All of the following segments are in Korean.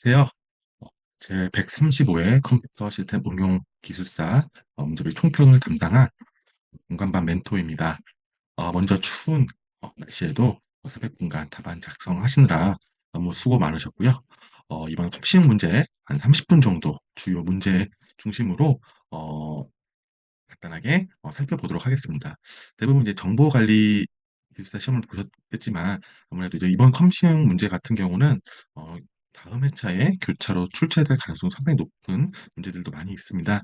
안녕하세요. 제 135회 컴퓨터 시스템 응용 기술사 문제의 총평을 담당한 공간반 멘토입니다. 먼저 추운 날씨에도 새벽 분간 답안 작성하시느라 너무 수고 많으셨고요. 이번 kop싱 문제 한 30분 정도 주요 문제 중심으로 어, 간단하게 살펴보도록 하겠습니다. 대부분 이제 정보관리 기술사 시험을 보셨겠지만 아무래도 이제 이번 컴싱 문제 같은 경우는 어, 다음 회차에 교차로 출제될 가능성이 상당히 높은 문제들도 많이 있습니다.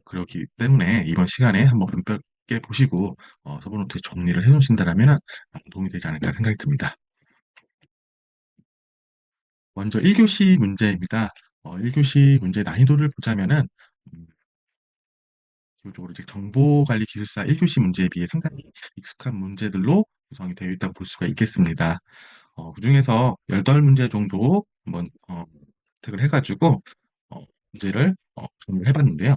그렇기 때문에 이번 시간에 한번 분별게 보시고 서브노트에 정리를 해놓으신다면 도움이 되지 않을까 생각이 듭니다. 먼저 1교시 문제입니다. 1교시 문제 난이도를 보자면은 음, 기본적으로 이제 정보관리 기술사 1교시 문제에 비해 상당히 익숙한 문제들로 구성이 되어 있다고 볼 수가 있겠습니다. 그중에서 18문제 정도 한번 선택을 해가지고 문제를 정리를 해봤는데요.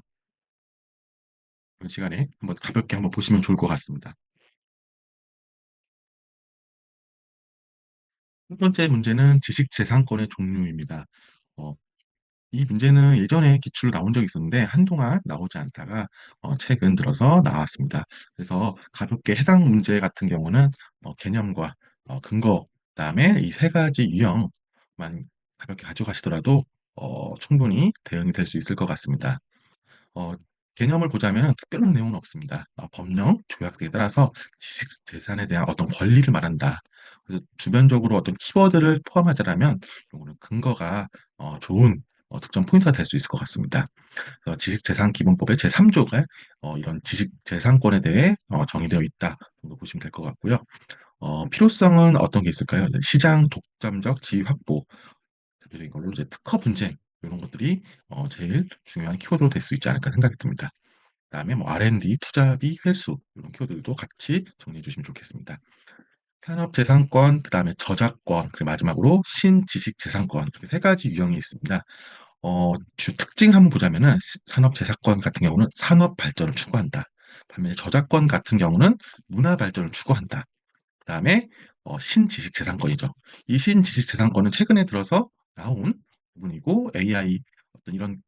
이번 시간에 한번 가볍게 한번 보시면 좋을 것 같습니다. 첫 번째 문제는 지식재산권의 종류입니다. 어, 이 문제는 예전에 기출로 나온 적이 있었는데 한동안 나오지 않다가 최근 들어서 나왔습니다. 그래서 가볍게 해당 문제 같은 경우는 개념과 근거, 그다음에 이 세 가지 유형만 가볍게 가져가시더라도 충분히 대응이 될 수 있을 것 같습니다. 어, 개념을 보자면 특별한 내용은 없습니다. 법령, 조약 등에 따라서 지식 재산에 대한 어떤 권리를 말한다. 그래서 주변적으로 어떤 키워드를 포함하자면 이거는 근거가 좋은 특정 포인트가 될 수 있을 것 같습니다. 지식재산기본법의 제3조가 이런 지식재산권에 대해 정의되어 있다 정도 보시면 될 것 같고요. 필요성은 어떤 게 있을까요? 시장 독점적 지위 확보, 대표적인 걸로 이제 특허 분쟁 이런 것들이 제일 중요한 키워드로 될 수 있지 않을까 생각이 듭니다. 그다음에 뭐 R&D, 투자비, 회수 이런 키워드들도 같이 정리해 주시면 좋겠습니다. 산업재산권, 그다음에 저작권, 그리고 마지막으로 신지식재산권 이렇게 세 가지 유형이 있습니다. 주 특징 한번 보자면은 산업재산권 같은 경우는 산업 발전을 추구한다. 반면에 저작권 같은 경우는 문화 발전을 추구한다. 그다음에 신지식재산권이죠. 이 신지식재산권은 최근에 들어서 나온 부분이고 AI 어떤 이런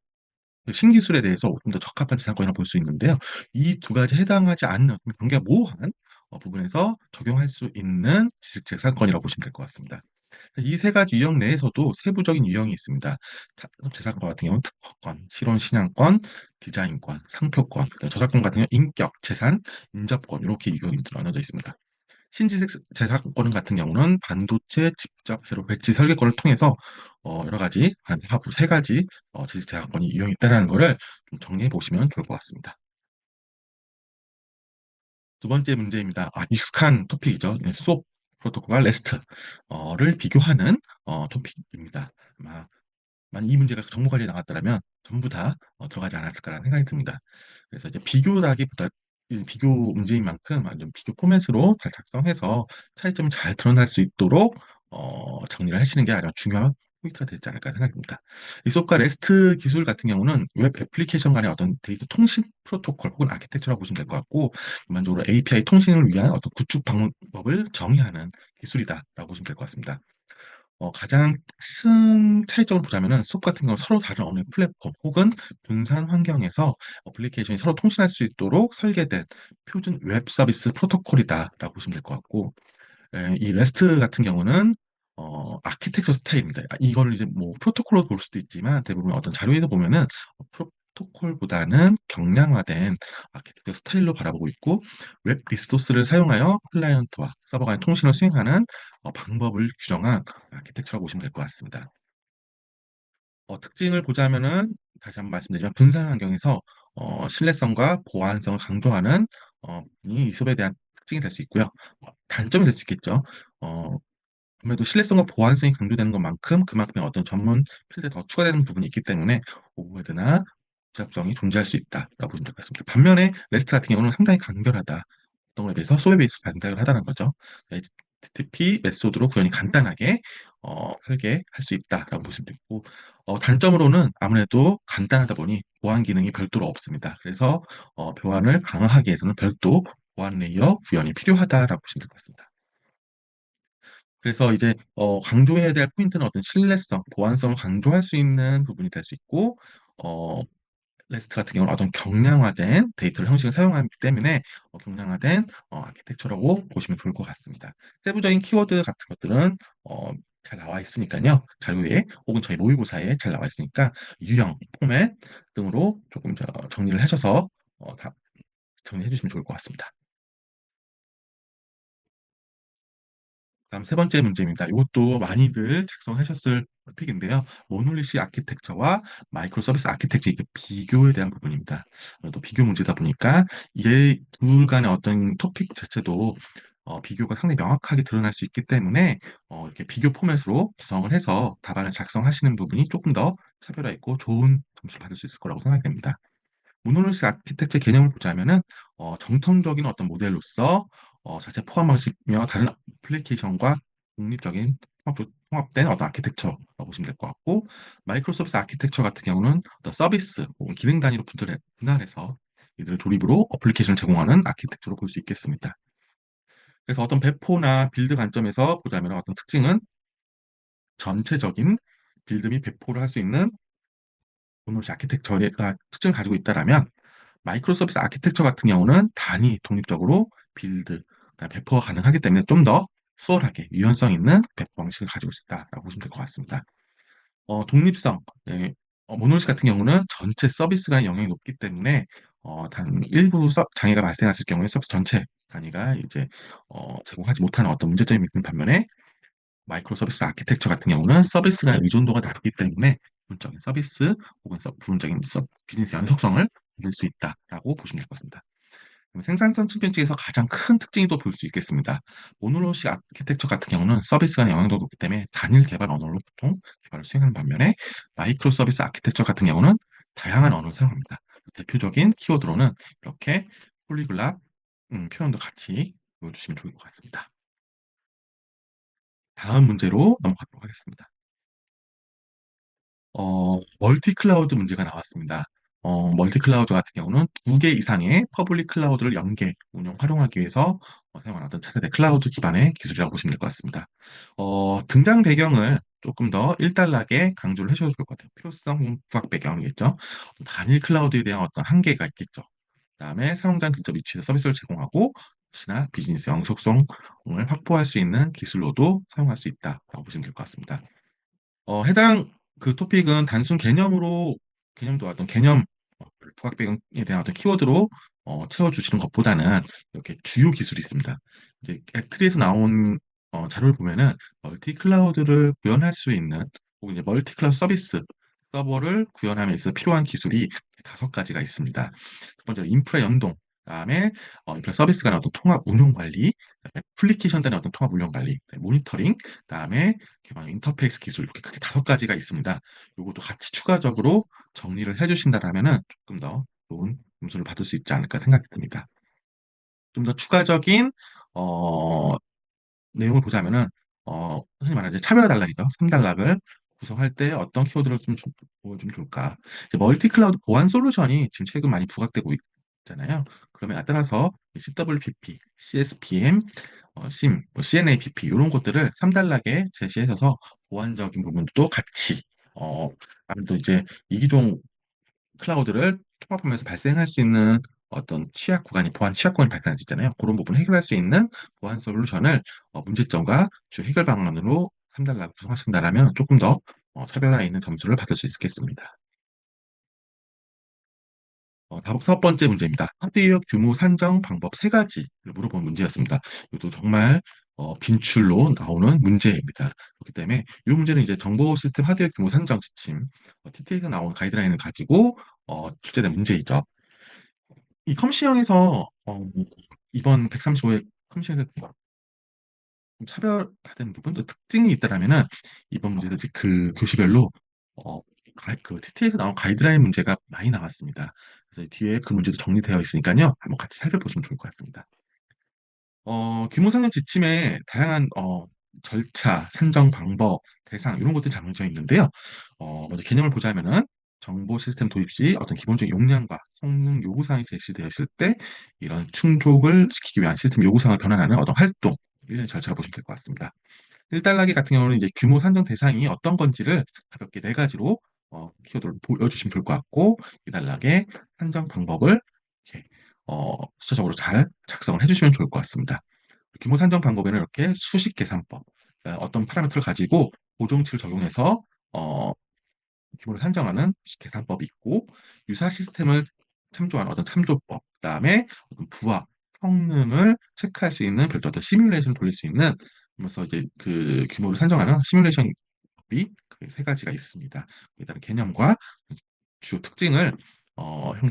그 신기술에 대해서 좀 더 적합한 지상권이라고 볼 수 있는데요. 이 두 가지 해당하지 않는 경계가 모호한 부분에서 적용할 수 있는 지식재산권이라고 보시면 될 것 같습니다. 이 세 가지 유형 내에서도 세부적인 유형이 있습니다. 재산권 같은 경우는 특허권, 실존신양권, 디자인권, 상표권, 그다음에 저작권 같은 경우는 인격, 재산, 인접권 이렇게 유형이 나눠져 있습니다. 신지식 재사권 같은 경우는 반도체 직접 회로 배치 설계권을 통해서 여러 가지 한 하부 세 가지 지식 재사권이 유형이 있다는 것을 좀 정리해 보시면 좋을 것 같습니다. 두 번째 문제입니다. 익숙한 토픽이죠. 수업 프로토콜과 레스트를 비교하는 토픽입니다. 아마 만약 이 문제가 정보 관리에 나왔더라면 전부 다 들어가지 않았을까라는 생각이 듭니다. 그래서 이제 비교라기보다 이 비교 문제인 만큼 완전 비교 포맷으로 잘 작성해서 차이점이 잘 드러날 수 있도록 정리를 하시는 게 아주 중요한 포인트가 되지 않을까 생각됩니다. 이 수업과 레스트 기술 같은 경우는 웹 애플리케이션 간의 어떤 데이터 통신 프로토콜 혹은 아키텍처라고 보시면 될 것 같고 일반적으로 API 통신을 위한 어떤 구축 방법을 정의하는 기술이다라고 보시면 될 것 같습니다. 가장 큰 차이점을 보자면은 수업 같은 경우는 서로 다른 언어 플랫폼 혹은 분산 환경에서 어플리케이션이 서로 통신할 수 있도록 설계된 표준 웹 서비스 프로토콜이다라고 보시면 될 것 같고, 이 REST 같은 경우는 아키텍처 스타일입니다. 이거를 이제 뭐 프로토콜로 볼 수도 있지만 대부분 어떤 자료에서 보면은 프로토콜보다는 경량화된 아키텍처 스타일로 바라보고 있고 웹 리소스를 사용하여 클라이언트와 서버 간의 통신을 수행하는 방법을 규정한 아키텍처라고 보시면 될 것 같습니다. 특징을 보자면은 다시 한번 말씀드리지만 분산 환경에서 신뢰성과 보안성을 강조하는 이 수업에 대한 특징이 될 수 있고요. 단점이 될 수 있겠죠. 어, 아무래도 신뢰성과 보안성이 강조되는 것만큼 그만큼의 어떤 전문 필드에 더 추가되는 부분이 있기 때문에 오버헤드나 복잡성이 존재할 수 있다라고 보시면 될 것 같습니다. 반면에 레스트 같은 경우는 상당히 간결하다. 어떤 거에 비해서 소에 베이스 반작을 하다는 거죠. HTTP 메소드로 구현이 간단하게 설계할 수 있다라고 보시면 되고 단점으로는 아무래도 간단하다 보니 보안 기능이 별도로 없습니다. 그래서 보안을 강화하기 위해서는 별도 보안 레이어 구현이 필요하다라고 보시면 될 것 같습니다. 그래서 이제 강조해야 될 포인트는 어떤 신뢰성, 보안성을 강조할 수 있는 부분이 될 수 있고, 어, 레스트 같은 경우는 어떤 경량화된 데이터를 형식을 사용하기 때문에 경량화된 아키텍처라고 보시면 좋을 것 같습니다. 세부적인 키워드 같은 것들은 어, 잘 나와 있으니까요. 자료에 혹은 저희 모의고사에 잘 나와 있으니까 유형, 포맷 등으로 조금 정리를 하셔서 다 정리해 주시면 좋을 것 같습니다. 다음 세 번째 문제입니다. 이것도 많이들 작성하셨을 픽인데요. 모놀리시 아키텍처와 마이크로 서비스 아키텍처 이게 비교에 대한 부분입니다. 또 비교 문제다 보니까 이게 둘 간의 어떤 토픽 자체도 비교가 상당히 명확하게 드러날 수 있기 때문에 이렇게 비교 포맷으로 구성을 해서 답안을 작성하시는 부분이 조금 더 차별화 있고 좋은 점수를 받을 수 있을 거라고 생각됩니다. 모노리스 아키텍처 개념을 보자면은 정통적인 어떤 모델로서 자체 포함 방식이며 다른 애플리케이션과 독립적인 통합된 어떤 아키텍처라고 보시면 될 것 같고 마이크로소프트 아키텍처 같은 경우는 어떤 서비스 혹은 기능 단위로 분할해서 이들을 조립으로 어플리케이션을 제공하는 아키텍처로 볼 수 있겠습니다. 그래서 어떤 배포나 빌드 관점에서 보자면 어떤 특징은 전체적인 빌드 및 배포를 할 수 있는 모노리스 아키텍처가 특징을 가지고 있다라면 마이크로 서비스 아키텍처 같은 경우는 단위 독립적으로 빌드, 그다음에 배포가 가능하기 때문에 좀 더 수월하게 유연성 있는 배포 방식을 가지고 있다라고 보시면 될 것 같습니다. 독립성, 네, 모노리스 같은 경우는 전체 서비스 간의 영향이 높기 때문에 단 일부 장애가 발생했을 경우에 서비스 전체 단위가 이제 제공하지 못하는 어떤 문제점이 있는 반면에 마이크로 서비스 아키텍처 같은 경우는 서비스 간의 의존도가 낮기 때문에 부분적인 서비스 혹은 부분적인 비즈니스 연속성을 얻을 수 있다라고 보시면 될 것 같습니다. 그럼 생산성 측면에서 가장 큰 특징이 또 볼 수 있겠습니다. 모노로시 아키텍처 같은 경우는 서비스 간의 영향도 높기 때문에 단일 개발 언어로 보통 개발을 수행하는 반면에 마이크로 서비스 아키텍처 같은 경우는 다양한 언어를 사용합니다. 대표적인 키워드로는 이렇게 폴리글랍 표현도 같이 보여주시면 좋을 것 같습니다. 다음 문제로 넘어가도록 하겠습니다. 멀티 클라우드 문제가 나왔습니다. 멀티 클라우드 같은 경우는 두 개 이상의 퍼블릭 클라우드를 연계, 운영, 활용하기 위해서 사용하는 어떤 차세대 클라우드 기반의 기술이라고 보시면 될 것 같습니다. 등장 배경을 조금 더 일단락에 강조를 해주셔도 좋을 것 같아요. 필요성 부각 배경이겠죠. 단일 클라우드에 대한 어떤 한계가 있겠죠. 그다음에 사용자 근접 위치에서 서비스를 제공하고 혹시나 비즈니스 영속성을 확보할 수 있는 기술로도 사용할 수 있다라고 보시면 될 것 같습니다. 해당 그 토픽은 단순 개념도 어떤 개념 부각 배경에 대한 어떤 키워드로 채워주시는 것보다는 이렇게 주요 기술이 있습니다. 이제 애트리에서 나온 자료를 보면은 멀티 클라우드를 구현할 수 있는 혹은 이제 멀티 클라우드 서비스 서버를 구현함에 있어 필요한 기술이 다섯 가지가 있습니다. 첫 번째로 인프라 연동, 그다음에 인프라 서비스 간의 어떤 통합 운영 관리, 애플리케이션 간의 어떤 통합 운영 관리, 모니터링, 그다음에 기반 인터페이스 기술 이렇게 크게 다섯 가지가 있습니다. 요것도 같이 추가적으로 정리를 해주신다라면은 조금 더 좋은 점수를 받을 수 있지 않을까 생각이 듭니다. 좀 더 추가적인 어, 내용을 보자면은 흔히 말하는 차별 단락이죠. 3단락을 구성할 때 어떤 키워드를 좀 보여주면 좋을까? 이제 멀티 클라우드 보안 솔루션이 지금 최근 많이 부각되고 있잖아요. 그러면 따라서 CWPP, CSPM, SIM, CNAPP 이런 것들을 3단락에 제시해서 보안적인 부분도 같이 아무래도 이제 이기종 클라우드를 통합하면서 발생할 수 있는 어떤 보안 취약 구간이 발생할 수 있잖아요. 그런 부분 해결할 수 있는 보안 솔루션을 문제점과 주 해결 방안으로 3단락 구성하신다면 조금 더 차별화 있는 점수를 받을 수 있겠습니다. 다섯 번째 문제입니다. 하드웨어 규모 산정 방법 세 가지를 물어본 문제였습니다. 이것도 정말 빈출로 나오는 문제입니다. 그렇기 때문에 이 문제는 이제 정보 시스템 하드웨어 규모 산정 지침, TT에서 나온 가이드라인을 가지고 출제된 문제이죠. 이 컴시형에서 이번 135회 컴시형에서 차별화된 부분, 또 특징이 있다라면은 이번 문제도 이제 그 교시별로 어, 그 TT에서 나온 가이드라인 문제가 많이 나왔습니다. 그래서 뒤에 그 문제도 정리되어 있으니까요. 한번 같이 살펴보시면 좋을 것 같습니다. 규모 상용 지침에 다양한 절차, 산정 방법, 대상 이런 것들이 정해져 있는데요. 먼저 개념을 보자면은 정보 시스템 도입 시 어떤 기본적인 용량과 성능 요구사항이 제시되었을 때 이런 충족을 시키기 위한 시스템 요구사항을 변환하는 어떤 활동, 일련의 절차를 보시면 될 것 같습니다. 1달러기 같은 경우는 이제 규모 산정 대상이 어떤 건지를 가볍게 네 가지로 키워드를 보여주시면 좋을 것 같고, 2달러의 산정 방법을 이렇게 숫자적으로 잘 작성을 해주시면 좋을 것 같습니다. 규모 산정 방법에는 이렇게 수식 계산법, 어떤 파라미터를 가지고 고정치를 적용해서 어, 규모를 산정하는 계산법이 있고, 유사 시스템을 참조하는 어떤 참조법, 그다음에 어떤 부하, 성능을 체크할 수 있는 별도 어떤 시뮬레이션을 돌릴 수 있는, 그래서 이제 그 규모를 산정하는 시뮬레이션이 그세 가지가 있습니다. 일단 개념과 주요 특징을 형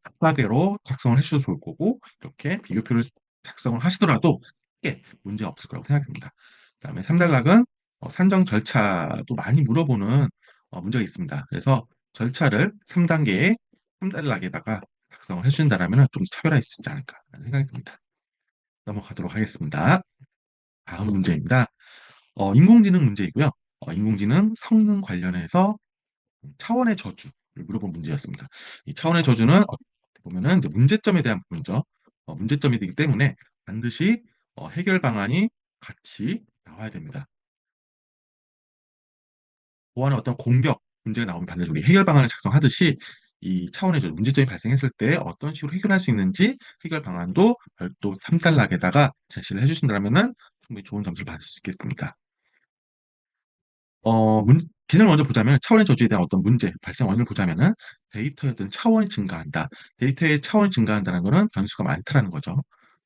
각각으로 작성을 해주셔도 좋을 거고, 이렇게 비교표를 작성을 하시더라도 크게 문제 없을 거라고 생각합니다. 그다음에 3단락은 산정 절차도 많이 물어보는 문제가 있습니다. 그래서 절차를 3단계에 3단락에다가 작성을 해주신다면 좀 차별화 있지 않을까 하는 생각이 듭니다. 넘어가도록 하겠습니다. 다음 문제입니다. 인공지능 문제이고요. 인공지능 성능 관련해서 차원의 저주를 물어본 문제였습니다. 이 차원의 저주는 어떻게 보면은 이제 문제점에 대한 부분이죠. 문제점이 되기 때문에 반드시 해결 방안이 같이 나와야 됩니다. 보안의 어떤 공격 문제가 나오면 반드시 우리 해결 방안을 작성하듯이 이 차원의 저주, 문제점이 발생했을 때 어떤 식으로 해결할 수 있는지 해결 방안도 별도 3단락에다가 제시를 해주신다면은 충분히 좋은 점수를 받을 수 있겠습니다. 개념을 먼저 보자면 차원의 저주에 대한 어떤 문제, 발생 원인을 보자면은 데이터의 어떤 차원이 증가한다. 데이터의 차원이 증가한다는 것은 변수가 많다라는 거죠.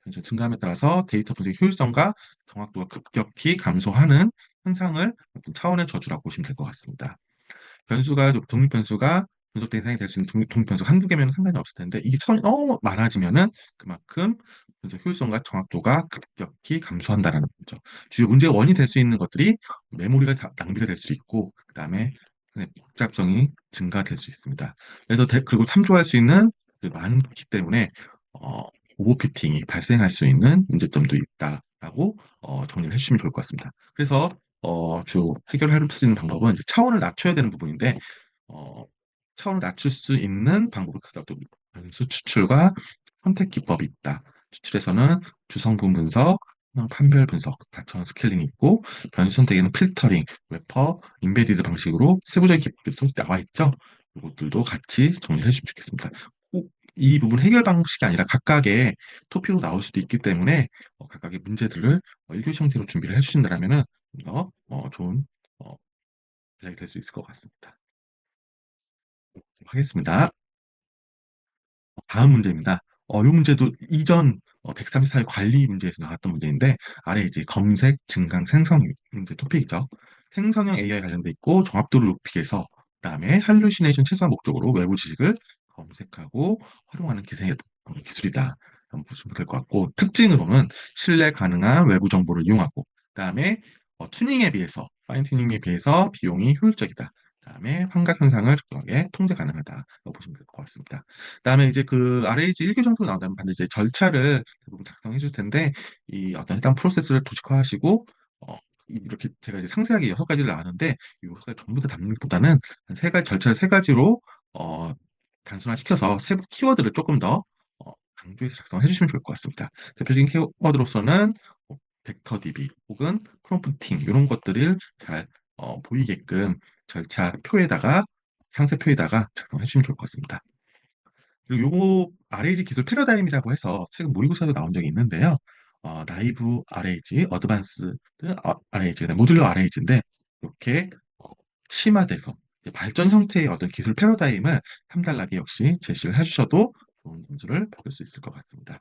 변수가 증가함에 따라서 데이터 분석 효율성과 정확도가 급격히 감소하는 현상을 어떤 차원의 저주라고 보시면 될 것 같습니다. 변수가 독립 변수가 분석 대상이 될 수 있는 독립 변수 한두 개면 상관이 없을 텐데 이게 차원이 너무 많아지면은 그만큼 분석 효율성과 정확도가 급격히 감소한다는 거죠. 주요 문제가 원인이 될 수 있는 것들이 메모리가 낭비가 될 수 있고 그다음에 복잡성이 증가될 수 있습니다. 그래서 그리고 참조할 수 있는 많기 때문에 어, 오버피팅이 발생할 수 있는 문제점도 있다라고 정리를 해주시면 좋을 것 같습니다. 그래서 주 해결할 수 있는 방법은 이제 차원을 낮춰야 되는 부분인데 어, 차원을 낮출 수 있는 방법을 크게 변수 추출과 선택 기법이 있다. 추출에서는 주성분 분석, 판별 분석, 다천 스케일링이 있고 변수 선택에는 필터링, 래퍼, 인베디드 방식으로 세부적인 기법이 또 나와 있죠. 이것들도 같이 정리해 주시면 좋겠습니다. 꼭 이 부분 해결 방식이 아니라 각각의 토픽으로 나올 수도 있기 때문에 각각의 문제들을 1교시 형태로 준비를 해주신다면 더 좋은 제작이 될 수 있을 것 같습니다. 하겠습니다. 다음 문제입니다. 이 문제도 이전 134회 관리 문제에서 나왔던 문제인데 아래 이제 검색, 증강, 생성 문제 토픽이죠. 생성형 AI 관련돼 있고 정확도를 높이기 위해서 그다음에 할루시네이션 최소화 목적으로 외부 지식을 검색하고 활용하는 기술이다. 한번 보시면 될 것 같고 특징으로는 신뢰 가능한 외부 정보를 이용하고 그다음에 튜닝에 비해서 파인 튜닝에 비해서 비용이 효율적이다. 그다음에 환각 현상을 적절하게 통제 가능하다고 보시면 될 것 같습니다. 그다음에 이제 그 RH 1교 정도 나온다면 반드시 이제 절차를 대부분 작성해 줄 텐데 이 어떤 해당 프로세스를 도식화하시고 어, 이렇게 제가 이제 상세하게 6가지를 나왔는데 이 6가지 전부 다 담는 것보다는 한 세 가지 절차를 세 가지로 단순화시켜서 세부 키워드를 조금 더 강조해서 작성해 주시면 좋을 것 같습니다. 대표적인 키워드로서는 벡터 DB 혹은 프롬프팅 이런 것들을 잘 보이게끔 절차 표에다가 상세표에다가 작성해 주시면 좋을 것 같습니다. 그리고 요거 RAG 기술 패러다임이라고 해서 최근 모의고사도 나온 적이 있는데요. 나이브 RAG, 어드밴스드 RAG, 모듈러 RAG인데 이렇게 심화돼서 이제 발전 형태의 어떤 기술 패러다임을 3단락에 역시 제시를 해주셔도 좋은 점수를 받을 수 있을 것 같습니다.